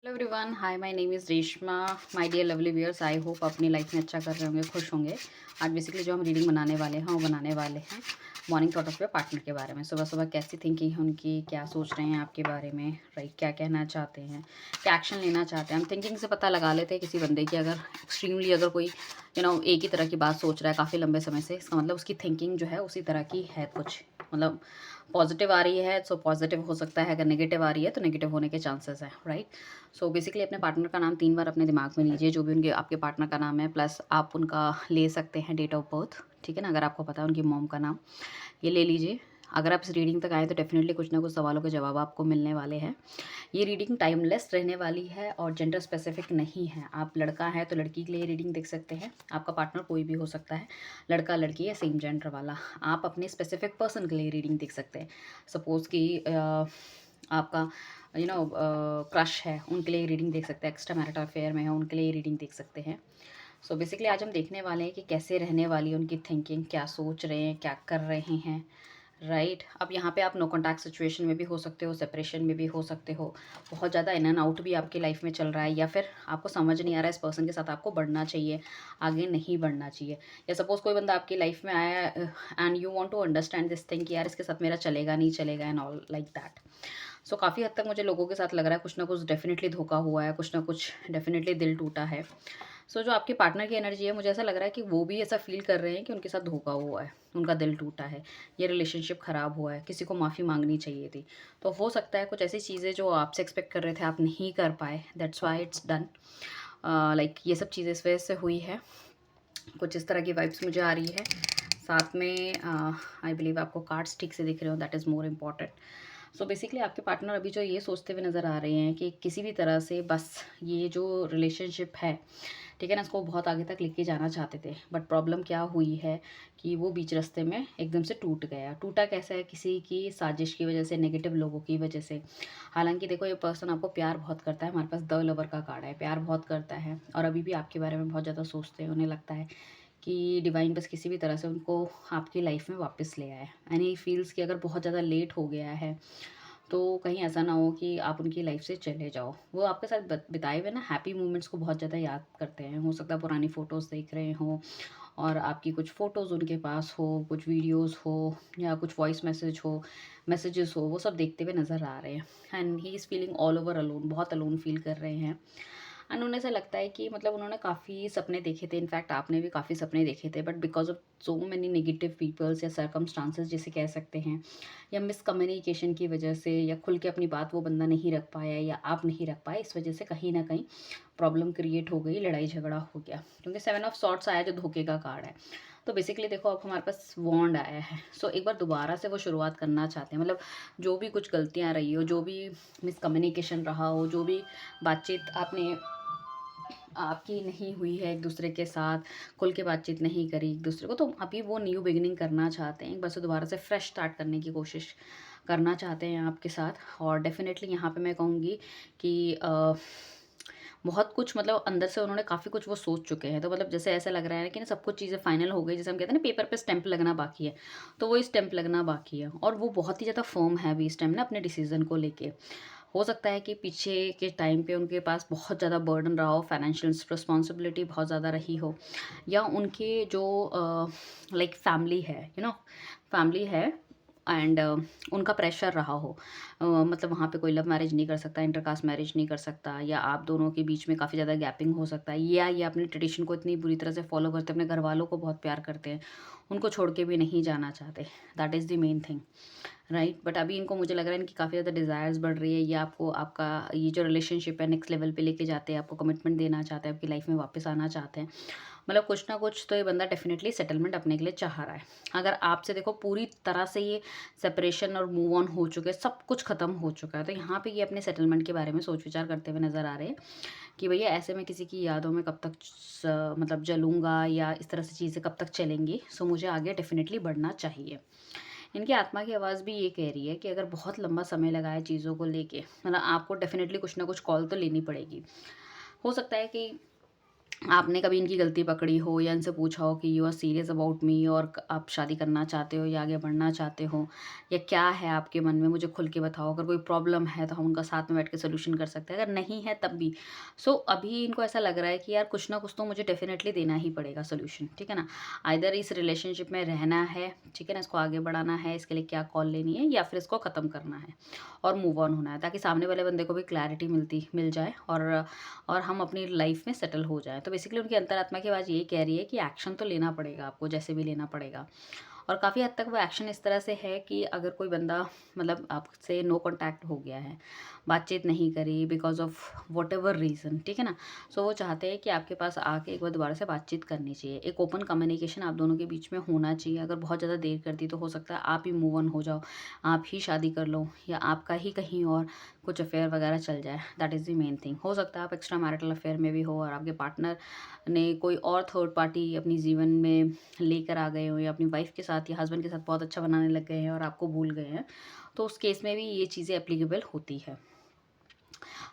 Hello everyone, hi, my name is Reshma. My dear lovely viewers, I hope अपनी life में अच्छा कर रहे होंगे, खुश होंगे। आज बेसिकली जो हम रीडिंग बनाने वाले हैं वो बनाने वाले हैं morning thought of your partner के बारे में। सुबह सुबह कैसी थिंकिंग है उनकी, क्या सोच रहे हैं आपके बारे में, राइट, क्या कहना चाहते हैं, क्या एक्शन लेना चाहते हैं। हम थिंकिंग से पता लगा लेते हैं किसी बंदे की, अगर एक्सट्रीमली अगर कोई एक ही तरह की बात सोच रहा है काफ़ी लंबे समय से, इसका मतलब उसकी थिंकिंग जो है उसी तरह की है कुछ, मतलब पॉजिटिव आ रही है तो पॉजिटिव हो सकता है, अगर नेगेटिव आ रही है तो नेगेटिव होने के चांसेस हैं, राइट। सो बेसिकली अपने पार्टनर का नाम 3 बार अपने दिमाग में लीजिए, जो भी उनके आपके पार्टनर का नाम है, प्लस आप उनका ले सकते हैं डेट ऑफ बर्थ, ठीक है ना, अगर आपको पता है उनकी मॉम का नाम, ये ले लीजिए। अगर आप इस रीडिंग तक आए तो डेफिनेटली कुछ ना कुछ सवालों के जवाब आपको मिलने वाले हैं। ये रीडिंग टाइमलेस रहने वाली है और जेंडर स्पेसिफिक नहीं है। आप लड़का है तो लड़की के लिए रीडिंग देख सकते हैं, आपका पार्टनर कोई भी हो सकता है, लड़का लड़की या सेम जेंडर वाला। आप अपने स्पेसिफिक पर्सन के लिए रीडिंग देख सकते हैं। सपोज़ कि आपका क्रश है, उनके लिए रीडिंग देख सकते हैं। एक्स्ट्रा मैरिटल अफेयर में है, उनके लिए रीडिंग देख सकते हैं। सो बेसिकली आज हम देखने वाले हैं कि कैसे रहने वाली है उनकी थिंकिंग, क्या सोच रहे हैं, क्या कर रहे हैं, राइट। अब यहाँ पे आप नो कॉन्टैक्ट सिचुएशन में भी हो सकते हो, सेपरेशन में भी हो सकते हो, बहुत ज़्यादा इन एंड आउट भी आपकी लाइफ में चल रहा है, या फिर आपको समझ नहीं आ रहा है इस पर्सन के साथ आपको बढ़ना चाहिए, आगे नहीं बढ़ना चाहिए। या सपोज़ कोई बंदा आपकी लाइफ में आया and you want to understand this thing कि यार इसके साथ मेरा चलेगा नहीं चलेगा and all like that. So काफ़ी हद तक मुझे लोगों के साथ लग रहा है कुछ ना कुछ डेफिनेटली धोखा हुआ है, कुछ ना कुछ डेफिनेटली दिल टूटा है। सो जो आपके पार्टनर की एनर्जी है, मुझे ऐसा लग रहा है कि वो भी ऐसा फ़ील कर रहे हैं कि उनके साथ धोखा हुआ है, उनका दिल टूटा है, ये रिलेशनशिप ख़राब हुआ है, किसी को माफ़ी माँगनी चाहिए थी। तो हो सकता है कुछ ऐसी चीज़ें जो आपसे एक्सपेक्ट कर रहे थे आप नहीं कर पाए, that's why it's done. Like ये सब चीज़ें इस वजह से हुई है। कुछ इस तरह की वाइब्स मुझे आ रही है। साथ में आई बिलीव आपको कार्ड्स ठीक से दिख रहे हो, that is more important. So basically आपके पार्टनर अभी जो ये सोचते हुए नज़र आ रहे हैं कि किसी भी तरह से बस ये जो रिलेशनशिप है, ठीक है ना, इसको बहुत आगे तक लेके जाना चाहते थे। बट प्रॉब्लम क्या हुई है कि वो बीच रास्ते में एकदम से टूट गया। टूटा कैसे है? किसी की साजिश की वजह से, नेगेटिव लोगों की वजह से। हालांकि देखो, ये पर्सन आपको प्यार बहुत करता है, हमारे पास द लवर का कार्ड है, प्यार बहुत करता है और अभी भी आपके बारे में बहुत ज़्यादा सोचते हैं। उन्हें लगता है कि डिवाइन बस किसी भी तरह से उनको आपकी लाइफ में वापस ले आए, एंड ही फील्स कि अगर बहुत ज़्यादा लेट हो गया है तो कहीं ऐसा ना हो कि आप उनकी लाइफ से चले जाओ। वो आपके साथ बिताए हुए ना हैप्पी मोमेंट्स को बहुत ज़्यादा याद करते हैं। हो सकता है पुरानी फ़ोटोज़ देख रहे हों और आपकी कुछ फ़ोटोज़ उनके पास हो, कुछ वीडियोज़ हो या कुछ वॉइस मैसेज हो, मैसेजेस हो, वो सब देखते हुए नज़र आ रहे हैं। And he is feeling all over alone, बहुत अलोन फील कर रहे हैं। एंड उन्हें ऐसा लगता है कि मतलब उन्होंने काफ़ी सपने देखे थे, इनफैक्ट आपने भी काफ़ी सपने देखे थे, but because of so many negative peoples या सर्कमस्टांसेस जिसे कह सकते हैं, या मिसकम्युनिकेशन की वजह से, या खुल के अपनी बात वो बंदा नहीं रख पाया या आप नहीं रख पाए, इस वजह से कहीं ना कहीं प्रॉब्लम क्रिएट हो गई, लड़ाई झगड़ा हो गया। क्योंकि 7 ऑफ सॉर्ट्स आया जो धोखे का कार्ड है। तो बेसिकली देखो, अब हमारे पास वॉन्ड आया है। सो एक बार दोबारा से वो शुरुआत करना चाहते हैं, मतलब जो भी कुछ गलतियाँ रही हो, जो भी मिसकम्युनिकेशन रहा हो, जो भी बातचीत आपने आपकी नहीं हुई है एक दूसरे के साथ, खुल के बातचीत नहीं करी एक दूसरे को, तो अभी वो न्यू बिगिनिंग करना चाहते हैं, एक बार से दोबारा से फ्रेश स्टार्ट करने की कोशिश करना चाहते हैं आपके साथ। और डेफिनेटली यहाँ पे मैं कहूँगी कि बहुत कुछ, मतलब अंदर से उन्होंने काफ़ी कुछ वो सोच चुके हैं। तो मतलब जैसे ऐसा लग रहा है कि ना सब कुछ चीज़ें फाइनल हो गई, जैसे हम कहते हैं ना पेपर पे स्टैंप लगना बाकी है, तो वो स्टैंप लगना बाकी है। और वो बहुत ही ज़्यादा फर्म है अभी इस टाइम ना अपने डिसीजन को लेके। हो सकता है कि पीछे के टाइम पे उनके पास बहुत ज़्यादा बर्डन रहा हो, फाइनेंशियल रिस्पॉन्सिबिलिटी बहुत ज़्यादा रही हो, या उनके जो लाइक फैमिली है, फैमिली है, एंड उनका प्रेशर रहा हो। मतलब वहाँ पे कोई लव मैरिज नहीं कर सकता, इंटरकास्ट मैरिज नहीं कर सकता, या आप दोनों के बीच में काफ़ी ज़्यादा गैपिंग हो सकता है, या ये अपने ट्रेडिशन को इतनी बुरी तरह से फॉलो करते हैं, अपने घर वालों को बहुत प्यार करते हैं, उनको छोड़ के भी नहीं जाना चाहते। That is the main thing, right. But अभी इनको मुझे लग रहा है इनकी काफ़ी ज़्यादा डिज़ायर्स बढ़ रही है, ये आपको आपका ये जो रिलेशनशिप है नेक्स्ट लेवल पे लेके जाते हैं, आपको कमिटमेंट देना चाहते हैं, आपकी लाइफ में वापस आना चाहते हैं। मतलब कुछ ना कुछ तो ये बंदा डेफिनेटली सेटलमेंट अपने के लिए चाह रहा है। अगर आपसे देखो पूरी तरह से ये सेपरेशन और मूव ऑन हो चुके हैं, सब कुछ खत्म हो चुका है, तो यहाँ पे ये अपने सेटलमेंट के बारे में सोच विचार करते हुए नज़र आ रहे हैं कि भैया ऐसे में किसी की यादों में कब तक मतलब जलूंगा, या इस तरह से चीज़ें कब तक चलेंगी। सो मुझे आगे डेफिनेटली बढ़ना चाहिए। इनकी आत्मा की आवाज़ भी ये कह रही है कि अगर बहुत लंबा समय लगा है चीज़ों को लेके, मतलब आपको डेफिनेटली कुछ ना कुछ कॉल तो लेनी पड़ेगी। हो सकता है कि आपने कभी इनकी गलती पकड़ी हो या इनसे पूछा हो कि you are serious about me और आप शादी करना चाहते हो या आगे बढ़ना चाहते हो, या क्या है आपके मन में, मुझे खुल के बताओ। अगर कोई प्रॉब्लम है तो हम उनका साथ में बैठ के सोल्यूशन कर सकते हैं, अगर नहीं है तब भी। सो अभी इनको ऐसा लग रहा है कि यार कुछ ना कुछ तो मुझे डेफिनेटली देना ही पड़ेगा सोल्यूशन, ठीक है ना। आइदर इस रिलेशनशिप में रहना है, ठीक है ना, इसको आगे बढ़ाना है, इसके लिए क्या कॉल लेनी है, या फिर इसको ख़त्म करना है और मूव ऑन होना है, ताकि सामने वाले बंदे को भी क्लैरिटी मिल जाए और हम अपनी लाइफ में सेटल हो जाएँ। तो बेसिकली उनकी अंतरात्मा की आवाज़ यही कह रही है कि एक्शन तो लेना पड़ेगा आपको, जैसे भी लेना पड़ेगा। और काफ़ी हद तक वो एक्शन इस तरह से है कि अगर कोई बंदा मतलब आपसे नो कॉन्टैक्ट हो गया है, बातचीत नहीं करी बिकॉज़ ऑफ व्हाटएवर रीज़न, ठीक है ना? सो वो चाहते हैं कि आपके पास आके एक बार दोबारा से बातचीत करनी चाहिए। एक ओपन कम्युनिकेशन आप दोनों के बीच में होना चाहिए। अगर बहुत ज़्यादा देर कर दी तो हो सकता है आप ही मूव ऑन हो जाओ, आप ही शादी कर लो, या आपका ही कहीं और कुछ अफेयर वगैरह चल जाए। That is the main thing. हो सकता है आप एक्स्ट्रा मैरिटल अफेयर में भी हो और आपके पार्टनर ने कोई और थर्ड पार्टी अपनी जीवन में लेकर आ गए हो, या अपनी वाइफ के साथ या हस्बैंड के साथ बहुत अच्छा बनाने लग गए हैं और आपको भूल गए हैं, तो उस केस में भी ये चीज़ें एप्लीकेबल होती है।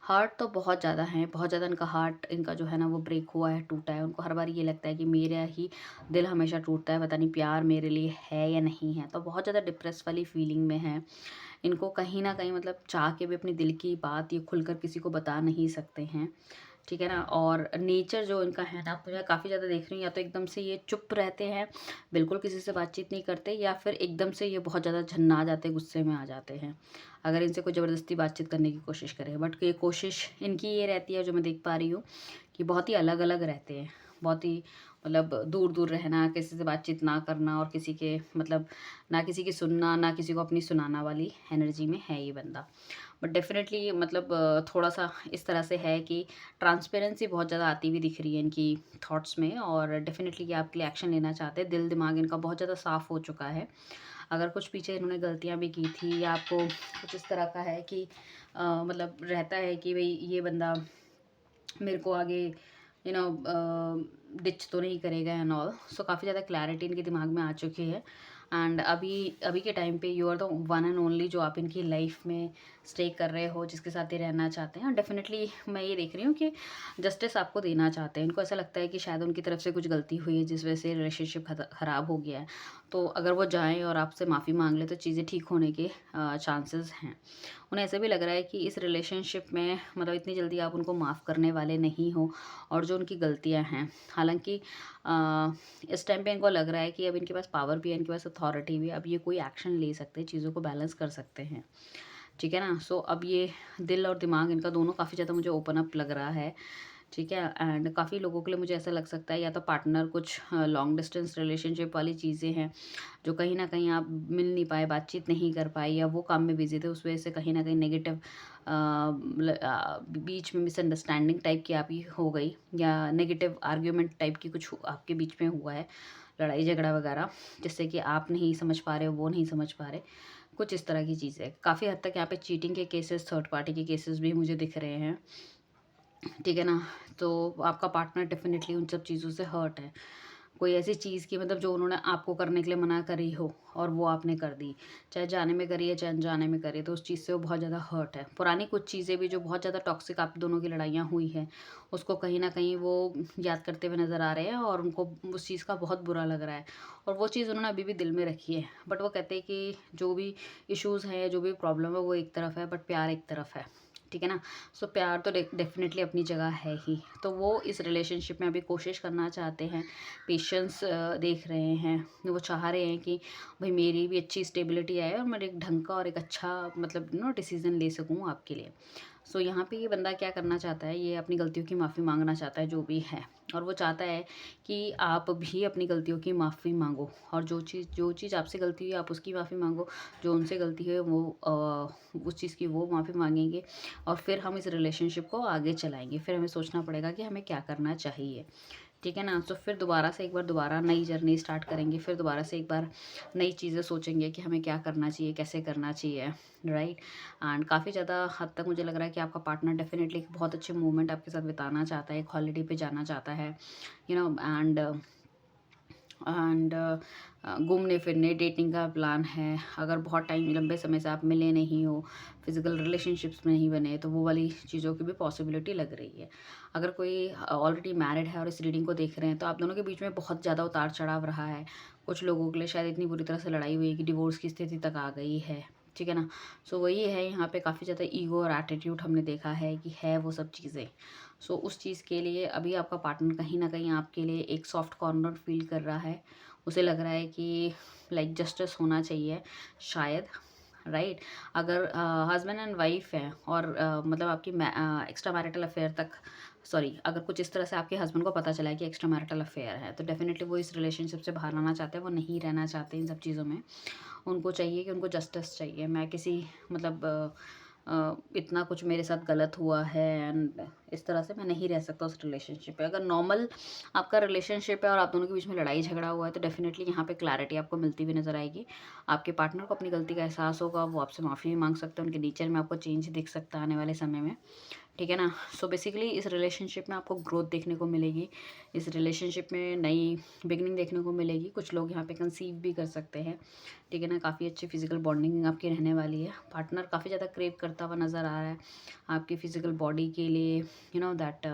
हार्ट तो बहुत ज़्यादा हैं, बहुत ज़्यादा इनका हार्ट इनका जो है ना वो ब्रेक हुआ है, टूटा है। उनको हर बार ये लगता है कि मेरा ही दिल हमेशा टूटता है, पता नहीं प्यार मेरे लिए है या नहीं है। तो बहुत ज़्यादा डिप्रेस वाली फीलिंग में है। इनको कहीं न कहीं मतलब चाह के भी अपने दिल की बात ये खुलकर किसी को बता नहीं सकते हैं, ठीक है ना? और नेचर जो इनका है ना, मैं काफ़ी ज़्यादा देख रही हूँ, या तो एकदम से ये चुप रहते हैं, बिल्कुल किसी से बातचीत नहीं करते, या फिर एकदम से ये बहुत ज़्यादा झन्ना जाते हैं, गुस्से में आ जाते हैं, अगर इनसे कोई ज़बरदस्ती बातचीत करने की कोशिश करे। बट ये कोशिश इनकी ये रहती है, जो मैं देख पा रही हूँ, कि बहुत ही अलग-अलग रहते हैं। बहुत ही मतलब दूर-दूर रहना, किसी से बातचीत ना करना, और किसी के मतलब ना किसी की सुनना, ना किसी को अपनी सुनाना वाली एनर्जी में है ये बंदा। बट डेफ़िनेटली मतलब थोड़ा-सा इस तरह से है कि ट्रांसपेरेंसी बहुत ज़्यादा आती हुई दिख रही है इनकी थॉट्स में, और डेफ़िनेटली ये आपके लिए एक्शन लेना चाहते हैं। दिल-दिमाग इनका बहुत ज़्यादा साफ़ हो चुका है। अगर कुछ पीछे इन्होंने गलतियाँ भी की थी, या आपको कुछ इस तरह का है कि मतलब रहता है कि भई ये बंदा मेरे को आगे डिच तो नहीं करेगा एंड ऑल। सो काफ़ी ज़्यादा क्लैरिटी इनके दिमाग में आ चुकी है, एंड अभी अभी के टाइम पे you are the one and only जो आप इनकी लाइफ में स्टे कर रहे हो, जिसके साथ ये रहना चाहते हैं। डेफिनेटली मैं ये देख रही हूँ कि जस्टिस आपको देना चाहते हैं। इनको ऐसा लगता है कि शायद उनकी तरफ से कुछ गलती हुई है, जिस वजह से रिलेशनशिप ख़राब हो गया है। तो अगर वो जाएँ और आपसे माफ़ी माँग लें तो चीज़ें ठीक होने के चांसेस हैं। उन्हें ऐसा भी लग रहा है कि इस रिलेशनशिप में मतलब इतनी जल्दी आप उनको माफ़ करने वाले नहीं हो, और जो उनकी गलतियाँ हैं, हालाँकि इस टाइम पे इनको लग रहा है कि अब इनके पास पावर भी है, इनके पास अथॉरिटी भी है, अब ये कोई एक्शन ले सकते हैं, चीज़ों को बैलेंस कर सकते हैं, ठीक है ना? सो अब ये दिल और दिमाग इनका दोनों काफ़ी ज़्यादा मुझे ओपन अप लग रहा है, ठीक है। एंड काफ़ी लोगों के लिए मुझे ऐसा लग सकता है, या तो पार्टनर कुछ लॉन्ग डिस्टेंस रिलेशनशिप वाली चीज़ें हैं, जो कहीं न कहीं आप मिल नहीं पाए, बातचीत नहीं कर पाए, या वो काम में बिज़ी थे, उस वजह से कहीं न कहीं नेगेटिव बीच में मिसअंडरस्टैंडिंग टाइप की आपकी हो गई, या नेगेटिव आर्ग्यूमेंट टाइप की कुछ आपके बीच में हुआ है, लड़ाई झगड़ा वगैरह, जिससे कि आप नहीं समझ पा रहे हो, वो नहीं समझ पा रहे। कुछ इस तरह की चीज़ें। काफ़ी हद तक यहाँ पे चीटिंग के केसेस, थर्ड पार्टी के केसेस भी मुझे दिख रहे हैं। ठीक है ना? तो आपका पार्टनर डेफ़िनेटली उन सब चीज़ों से हर्ट है। कोई ऐसी चीज़ की मतलब जो उन्होंने आपको करने के लिए मना करी हो और वो आपने कर दी। चाहे जाने में करी है, चाहे अनजाने में करी है, तो उस चीज़ से वो बहुत ज़्यादा हर्ट है। पुरानी कुछ चीज़ें भी जो बहुत ज़्यादा टॉक्सिक आप दोनों की लड़ाइयाँ हुई हैं, उसको कहीं न कहीं वो याद करते हुए नज़र आ रहे हैं, और उनको उस चीज़ का बहुत बुरा लग रहा है। और वो चीज़ उन्होंने अभी भी दिल में रखी है। बट वो कहते हैं कि जो भी इश्यूज़ हैं, जो भी प्रॉब्लम है, वो एक तरफ है, बट प्यार एक तरफ है। ठीक है ना? सो प्यार तो डेफ़िनेटली अपनी जगह है ही। तो वो इस रिलेशनशिप में अभी कोशिश करना चाहते हैं, पेशेंस देख रहे हैं। वो चाह रहे हैं कि भई मेरी भी अच्छी स्टेबिलिटी आए, और मैं एक ढंग का और एक अच्छा मतलब डिसीज़न ले सकूँ आपके लिए। सो यहाँ पे ये बंदा क्या करना चाहता है, ये अपनी गलतियों की माफ़ी माँगना चाहता है, जो भी है। और वो चाहता है कि आप भी अपनी गलतियों की माफ़ी माँगो, और जो चीज़ आपसे गलती हुई आप उसकी माफ़ी माँगो, जो उनसे गलती हुई वो उस चीज़ की वो माफ़ी माँगेंगे, और फिर हम इस रिलेशनशिप को आगे चलाएँगे। फिर हमें सोचना पड़ेगा कि हमें क्या करना चाहिए। ठीक है ना? तो फिर दोबारा से एक बार दोबारा नई जर्नी स्टार्ट करेंगे, फिर दोबारा से एक बार नई चीज़ें सोचेंगे कि हमें क्या करना चाहिए, कैसे करना चाहिए, राइट? एंड काफ़ी ज़्यादा हद तक मुझे लग रहा है कि आपका पार्टनर डेफ़िनेटली एक बहुत अच्छे मोमेंट आपके साथ बिताना चाहता है, एक हॉलिडे पे जाना चाहता है, एंड एंड घूमने फिरने डेटिंग का प्लान है। अगर बहुत टाइम लंबे समय से आप मिले नहीं हो, फिजिकल रिलेशनशिप्स में नहीं बने, तो वो वाली चीज़ों की भी पॉसिबिलिटी लग रही है। अगर कोई ऑलरेडी मैरिड है और इस रीडिंग को देख रहे हैं, तो आप दोनों के बीच में बहुत ज़्यादा उतार चढ़ाव रहा है। कुछ लोगों के लिए शायद इतनी बुरी तरह से लड़ाई हुई है कि डिवोर्स की स्थिति तक आ गई है, ठीक है ना। सो वही है, यहाँ पे काफ़ी ज़्यादा ईगो और एटीट्यूड हमने देखा है कि है वो सब चीज़ें। सो उस चीज़ के लिए अभी आपका पार्टनर कहीं ना कहीं आपके लिए एक सॉफ्ट कॉर्नर फील कर रहा है। उसे लग रहा है कि लाइक जस्टिस होना चाहिए शायद, राइट। अगर हस्बैंड एंड वाइफ है और मतलब आपकी एक्स्ट्रा मैरिटल अफेयर तक, सॉरी, अगर कुछ इस तरह से आपके हस्बैंड को पता चला है कि एक्स्ट्रा मैरिटल अफेयर है, तो डेफिनेटली वो इस रिलेशनशिप से बाहर आना चाहते हैं। वो नहीं रहना चाहते इन सब चीज़ों में। उनको चाहिए कि उनको जस्टिस चाहिए। मैं किसी मतलब इतना कुछ मेरे साथ गलत हुआ है एंड इस तरह से मैं नहीं रह सकता उस रिलेशनशिप पे। अगर नॉर्मल आपका रिलेशनशिप है और आप दोनों के बीच में लड़ाई झगड़ा हुआ है, तो डेफिनेटली यहाँ पे क्लैरिटी आपको मिलती हुई नज़र आएगी। आपके पार्टनर को अपनी गलती का एहसास होगा, वो आपसे माफ़ी भी मांग सकते हैं, उनके नेचर में आपको चेंज दिख सकता है आने वाले समय में, ठीक है ना। सो बेसिकली इस रिलेशनशिप में आपको ग्रोथ देखने को मिलेगी। इस रिलेशनशिप में नई बिगनिंग देखने को मिलेगी। कुछ लोग यहाँ पे कंसीव भी कर सकते हैं, ठीक है ना। काफ़ी अच्छी फिजिकल बॉन्डिंग आपकी रहने वाली है। पार्टनर काफ़ी ज़्यादा क्रेव करता हुआ नज़र आ रहा है आपकी फिजिकल बॉडी के लिए, यू नो दैट।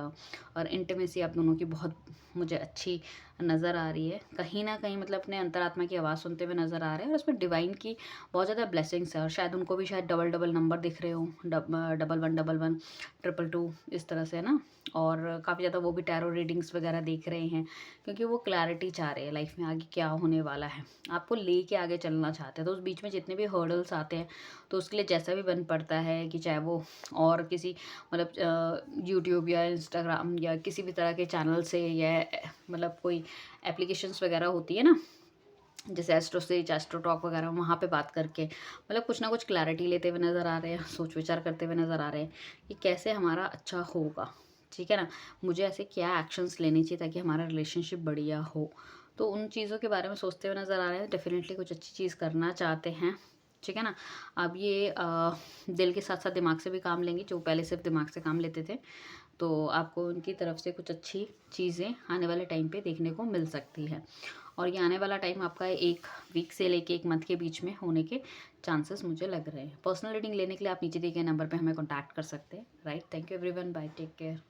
और इंटीमेसी आप दोनों की बहुत मुझे अच्छी नज़र आ रही है। कहीं ना कहीं मतलब अपने अंतरात्मा की आवाज़ सुनते हुए नज़र आ रहे हैं और उसमें डिवाइन की बहुत ज़्यादा ब्लेसिंग्स है। और शायद उनको भी शायद डबल डबल नंबर दिख रहे हो, डबल वन ट्रिपल टू, इस तरह से ना। और काफ़ी ज़्यादा वो भी टैरो रीडिंग्स वगैरह देख रहे हैं, क्योंकि वो क्लैरिटी चाह रहे हैं लाइफ में आगे क्या होने वाला है। आपको लेके आगे चलना चाहते हैं। तो उस बीच में जितने भी हर्डल्स आते हैं, तो उसके लिए जैसा भी बन पड़ता है कि चाहे वो और किसी मतलब यूट्यूब या इंस्टाग्राम या किसी भी तरह के चैनल से, या मतलब कोई एप्लीकेशंस वगैरह होती है ना, जैसे एस्ट्रो स्टेज, एस्ट्रो टॉक वगैरह, वहाँ पे बात करके मतलब कुछ ना कुछ क्लैरिटी लेते हुए नज़र आ रहे हैं, सोच विचार करते हुए नज़र आ रहे हैं कि कैसे हमारा अच्छा होगा, ठीक है ना। मुझे ऐसे क्या एक्शंस लेने चाहिए ताकि हमारा रिलेशनशिप बढ़िया हो। तो उन चीज़ों के बारे में सोचते हुए नज़र आ रहे हैं। डेफिनेटली कुछ अच्छी चीज़ करना चाहते हैं, ठीक है ना। अब ये दिल के साथ साथ दिमाग से भी काम लेंगे। जो पहले सिर्फ दिमाग से काम लेते थे, तो आपको उनकी तरफ से कुछ अच्छी चीज़ें आने वाले टाइम पे देखने को मिल सकती है। और ये आने वाला टाइम आपका 1 वीक से लेके 1 मंथ के बीच में होने के चांसेस मुझे लग रहे हैं। पर्सनल रीडिंग लेने के लिए आप नीचे दिए गए नंबर पे हमें कॉन्टैक्ट कर सकते हैं, right. Thank you everyone, bye, take care.